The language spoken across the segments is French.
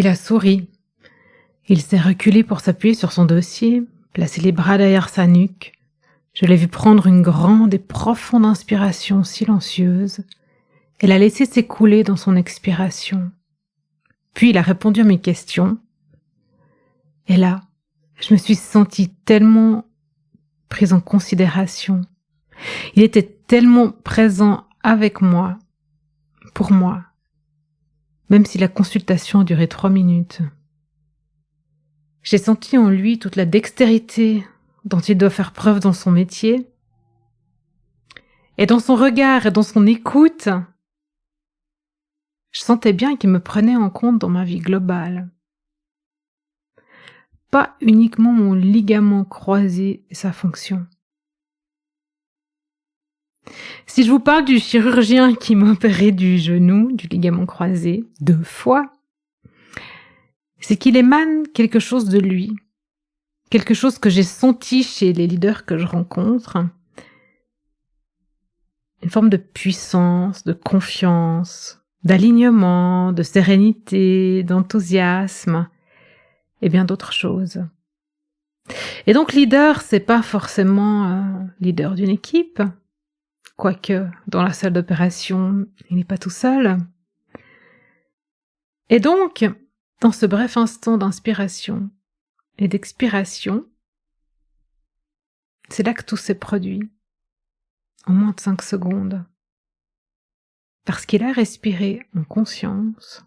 Il a souri. Il s'est reculé pour s'appuyer sur son dossier, placer les bras derrière sa nuque. Je l'ai vu prendre une grande et profonde inspiration silencieuse et la laisser s'écouler dans son expiration. Puis il a répondu à mes questions. Et là, je me suis sentie tellement prise en considération. Il était tellement présent avec moi, pour moi, même si la consultation a duré 3 minutes. J'ai senti en lui toute la dextérité dont il doit faire preuve dans son métier. Et dans son regard et dans son écoute, je sentais bien qu'il me prenait en compte dans ma vie globale. Pas uniquement mon ligament croisé et sa fonction. Si je vous parle du chirurgien qui m'a opéré du genou, du ligament croisé, 2 fois, c'est qu'il émane quelque chose de lui, quelque chose que j'ai senti chez les leaders que je rencontre, une forme de puissance, de confiance, d'alignement, de sérénité, d'enthousiasme, et bien d'autres choses. Et donc leader, c'est pas forcément leader d'une équipe, quoique dans la salle d'opération, il n'est pas tout seul. Et donc, dans ce bref instant d'inspiration et d'expiration, c'est là que tout s'est produit, en moins de 5 secondes. Parce qu'il a respiré en conscience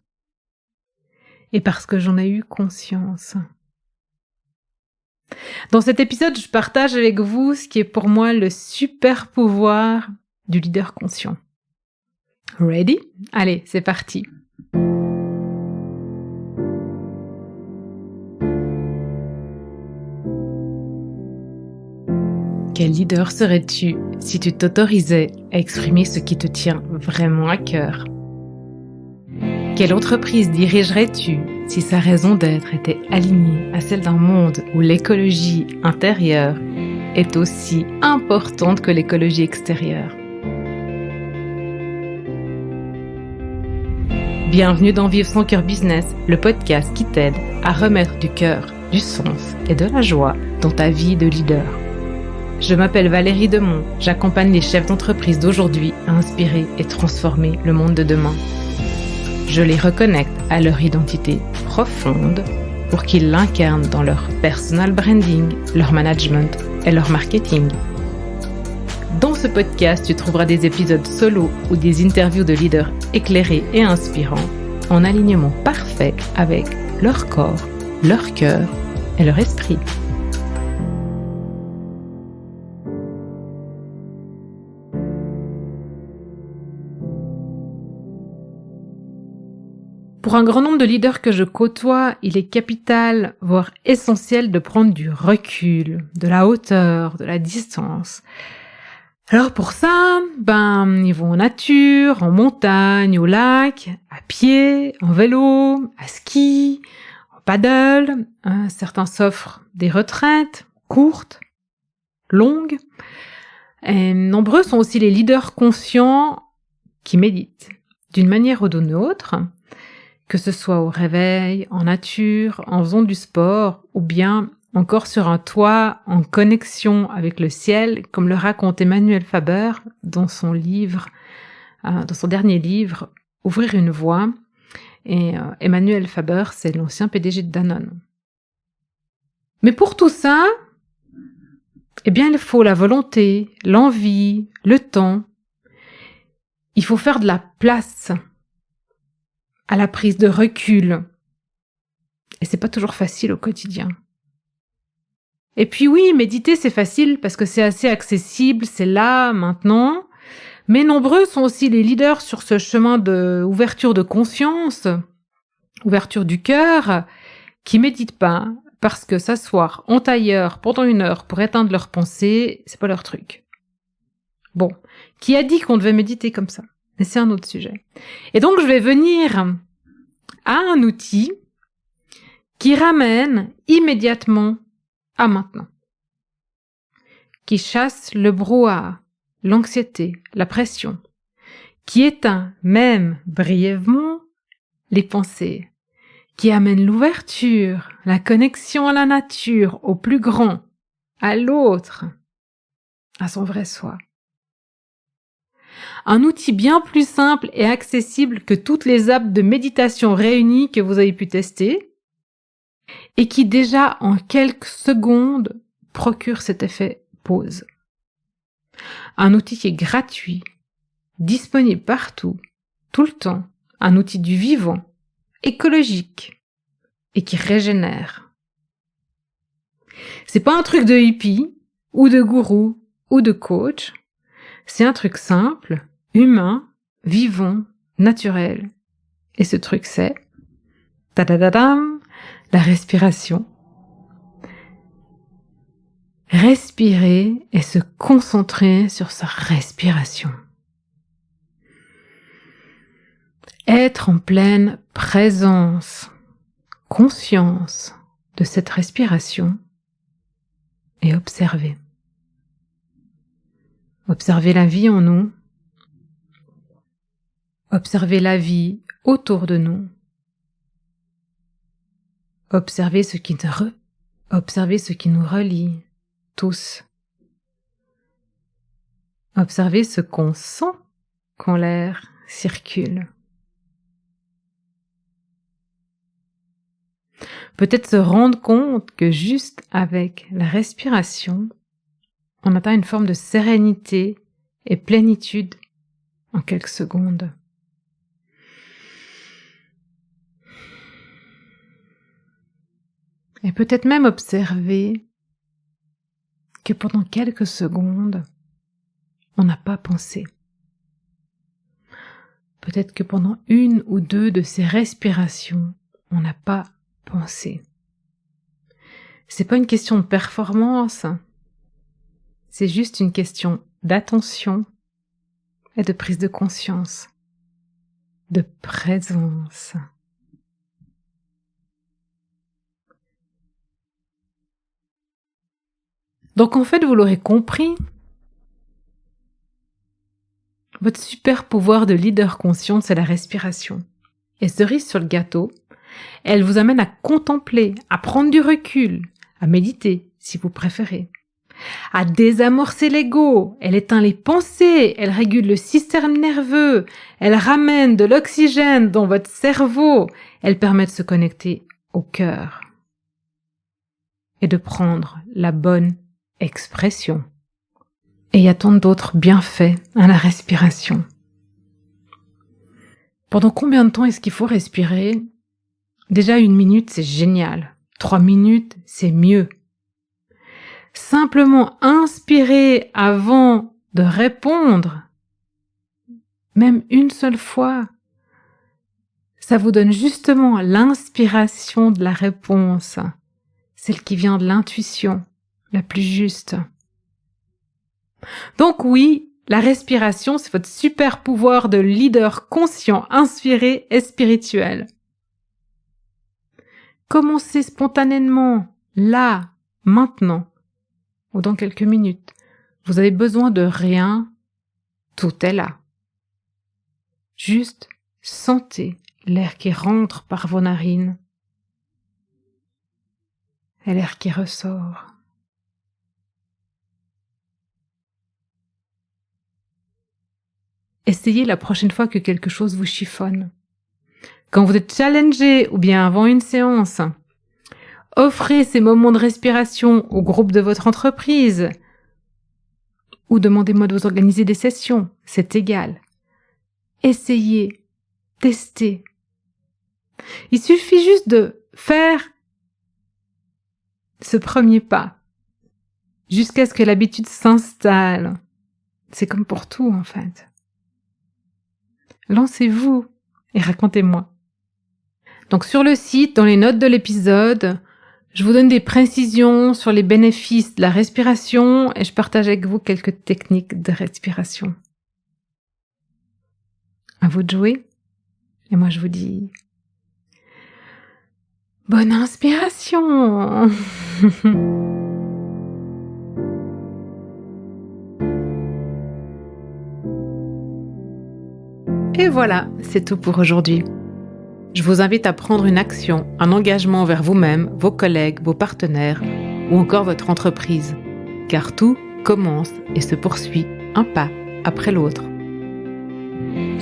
et parce que j'en ai eu conscience. Dans cet épisode, je partage avec vous ce qui est pour moi le super pouvoir du leader conscient. Ready? Allez, c'est parti. Quel leader serais-tu si tu t'autorisais à exprimer ce qui te tient vraiment à cœur? Quelle entreprise dirigerais-tu si sa raison d'être était alignée à celle d'un monde où l'écologie intérieure est aussi importante que l'écologie extérieure? Bienvenue dans Vivre son cœur business, le podcast qui t'aide à remettre du cœur, du sens et de la joie dans ta vie de leader. Je m'appelle Valérie Demont, j'accompagne les chefs d'entreprise d'aujourd'hui à inspirer et transformer le monde de demain. Je les reconnecte à leur identité profonde pour qu'ils l'incarnent dans leur personal branding, leur management et leur marketing. Dans ce podcast, tu trouveras des épisodes solo ou des interviews de leaders éclairés et inspirants en alignement parfait avec leur corps, leur cœur et leur esprit. Pour un grand nombre de leaders que je côtoie, il est capital, voire essentiel de prendre du recul, de la hauteur, de la distance. Alors pour ça, ils vont en nature, en montagne, au lac, à pied, en vélo, à ski, en paddle. Certains s'offrent des retraites courtes, longues. Et nombreux sont aussi les leaders conscients qui méditent d'une manière ou d'une autre, que ce soit au réveil, en nature, en faisant du sport, ou bien encore sur un toit, en connexion avec le ciel, comme le raconte Emmanuel Faber dans son dernier livre, Ouvrir une voie. Et Emmanuel Faber, c'est l'ancien PDG de Danone. Mais pour tout ça, il faut la volonté, l'envie, le temps. Il faut faire de la place à la prise de recul. Et c'est pas toujours facile au quotidien. Et puis oui, méditer c'est facile parce que c'est assez accessible, c'est là, maintenant. Mais nombreux sont aussi les leaders sur ce chemin d'ouverture de conscience, ouverture du cœur, qui méditent pas parce que s'asseoir en tailleur pendant 1 heure pour éteindre leurs pensées, c'est pas leur truc. Bon, qui a dit qu'on devait méditer comme ça? Mais c'est un autre sujet. Et donc, je vais venir à un outil qui ramène immédiatement à maintenant, qui chasse le brouhaha, l'anxiété, la pression, qui éteint même brièvement les pensées, qui amène l'ouverture, la connexion à la nature, au plus grand, à l'autre, à son vrai soi. Un outil bien plus simple et accessible que toutes les apps de méditation réunies que vous avez pu tester et qui déjà en quelques secondes procure cet effet pause. Un outil qui est gratuit, disponible partout, tout le temps, un outil du vivant, écologique et qui régénère. C'est pas un truc de hippie ou de gourou ou de coach, c'est un truc simple, humain, vivant, naturel. Et ce truc c'est tadadadam, la respiration. Respirer et se concentrer sur sa respiration. Être en pleine présence, conscience de cette respiration et observer. Observer la vie en nous, observer la vie autour de nous, observer ce qui nous relie tous, observer ce qu'on sent quand l'air circule. Peut-être se rendre compte que juste avec la respiration, on atteint une forme de sérénité et plénitude en quelques secondes. Et peut-être même observer que pendant quelques secondes, on n'a pas pensé. Peut-être que pendant une ou deux de ces respirations, on n'a pas pensé. C'est pas une question de performance, c'est juste une question d'attention et de prise de conscience, de présence. Donc en fait, vous l'aurez compris, votre super pouvoir de leader conscient, c'est la respiration. Et cerise sur le gâteau, elle vous amène à contempler, à prendre du recul, à méditer, si vous préférez, à désamorcer l'ego, elle éteint les pensées, elle régule le système nerveux, elle ramène de l'oxygène dans votre cerveau, elle permet de se connecter au cœur et de prendre la bonne expression. Et il y a tant d'autres bienfaits à la respiration. Pendant combien de temps est-ce qu'il faut respirer ? Déjà 1 minute, c'est génial. 3 minutes, c'est mieux. Simplement inspirer avant de répondre, même une seule fois, ça vous donne justement l'inspiration de la réponse, celle qui vient de l'intuition, la plus juste. Donc oui, la respiration, c'est votre super pouvoir de leader conscient, inspiré et spirituel. Commencez spontanément, là, maintenant, ou dans quelques minutes. Vous avez besoin de rien, tout est là. Juste sentez l'air qui rentre par vos narines et l'air qui ressort. Essayez la prochaine fois que quelque chose vous chiffonne. Quand vous êtes challengé ou bien avant une séance, offrez ces moments de respiration au groupe de votre entreprise ou demandez-moi de vous organiser des sessions, c'est égal. Essayez, testez. Il suffit juste de faire ce premier pas jusqu'à ce que l'habitude s'installe. C'est comme pour tout en fait. Lancez-vous et racontez-moi. Donc sur le site, dans les notes de l'épisode, je vous donne des précisions sur les bénéfices de la respiration et je partage avec vous quelques techniques de respiration. À vous de jouer. Et moi je vous dis bonne inspiration. Et voilà, c'est tout pour aujourd'hui. Je vous invite à prendre une action, un engagement envers vous-même, vos collègues, vos partenaires ou encore votre entreprise. Car tout commence et se poursuit un pas après l'autre.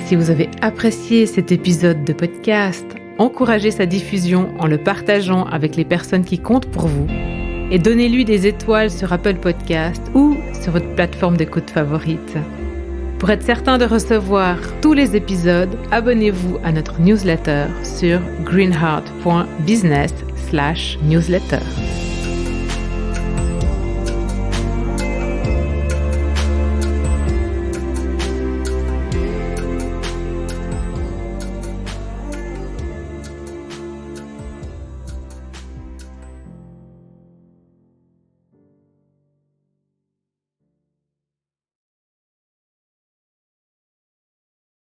Si vous avez apprécié cet épisode de podcast, encouragez sa diffusion en le partageant avec les personnes qui comptent pour vous et donnez-lui des étoiles sur Apple Podcast ou sur votre plateforme d'écoute favorite. Pour être certain de recevoir tous les épisodes, abonnez-vous à notre newsletter sur greenheart.business/newsletter.